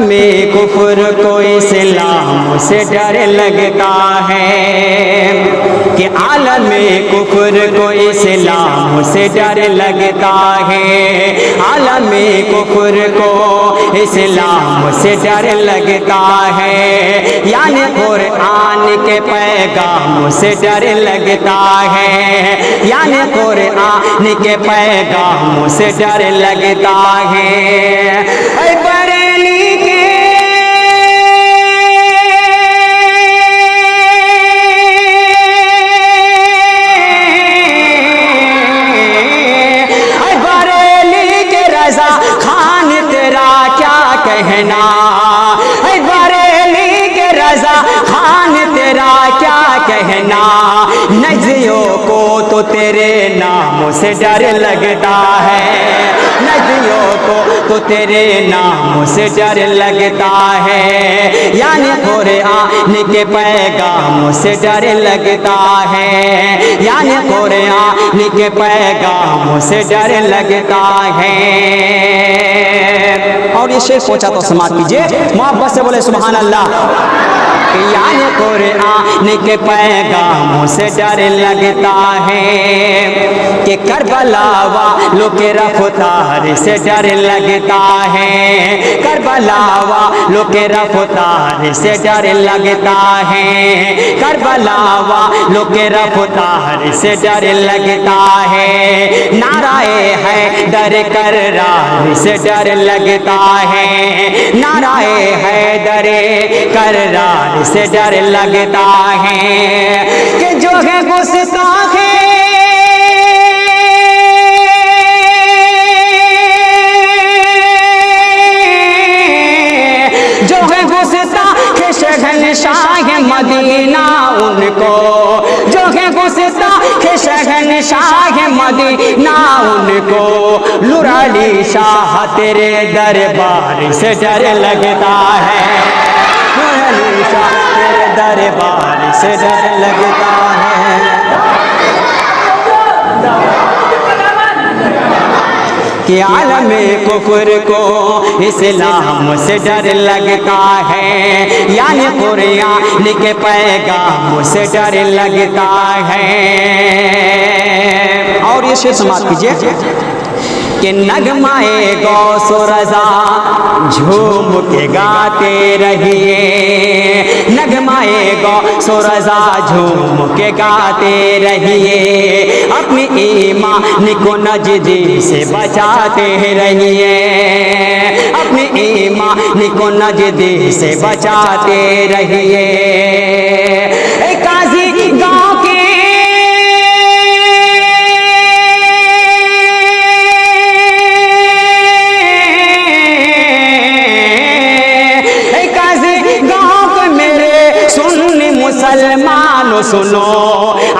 میں کفر کو اسلام سے ڈر لگتا ہے، کہ عالم کفر کو اسلام سے ڈر لگتا ہے، عالم کفر کو اسلام سے ڈر لگتا ہے، یعنی قرآن کے پیغام سے ڈر لگتا ہے، یعنی قرآن کے پیغام سے ڈر لگتا ہے۔ اے بریلی کے کہنا، اے بریلی کے رضا خان تیرا کیا کہنا، نجدیوں کو تو تیرے نام سے ڈر لگتا ہے، نجدیوں کو تو تیرے نام سے ڈر لگتا ہے، یعنی قرآن کے پیغام سے ڈر لگتا ہے، یعنی قرآن کے پیغام سے ڈر لگتا ہے۔ اور یہ شعر پہنچا تو سماعت کیجئے، محبت سے بولے سبحان اللہ۔ یعنی قرآن کے پیغام سے ڈر لگتا ہے، کہ کربلا والوں کے رفتار سے ڈر لگتا ہے، کربلا والوں کے رفتار سے ڈر لگتا ہے، کربلا والوں کے رفتار سے ڈر لگتا ہے، نعرہ حیدر کرار سے ڈر لگتا ہے، نعرہ حیدر کرار سے ڈر لگتا ہے، کہ جو ہے گستاخ جو ہے گستاخ شہنشاہ مدینہ ان کو، جو ہے گستاخ شہنشاہ مدینہ ان کو، نورعلی شاہ تیرے دربار سے ڈر لگتا ہے، نورعلی شاہ تیرے دربار سے ڈر لگتا ہے۔ کہ عالم کفر کو اسلام سے ڈر لگتا ہے، یعنی قرآن کے پیغام سے ڈر لگتا ہے۔ اور یہ شعر سماعت کیجئے، کہ نغمۂ غوث و رضا جھوم کے گاتے رہیے، نغمۂ غوث و رضا جھوم کے گاتے رہیے، اپنی ایمان کو نجدی سے بچاتے رہیے، اپنی ایمان کو نجدی سے بچاتے رہیے۔ اے قاضی گاؤں کے مسلمانوں سنو،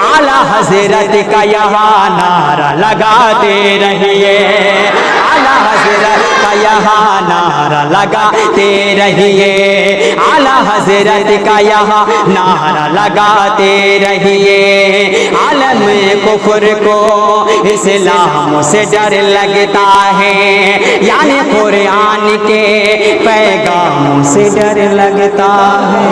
اعلیٰ حضرت کا یہاں نعرہ لگاتے رہیے، اعلیٰ حضرت کا یہاں نعرہ لگاتے رہیے، اعلیٰ حضرت کا یہاں نعرہ لگاتے رہیے۔ عالم کفر کو اسلام سے ڈر لگتا ہے، یعنی قرآن کے پیغام سے ڈر لگتا ہے۔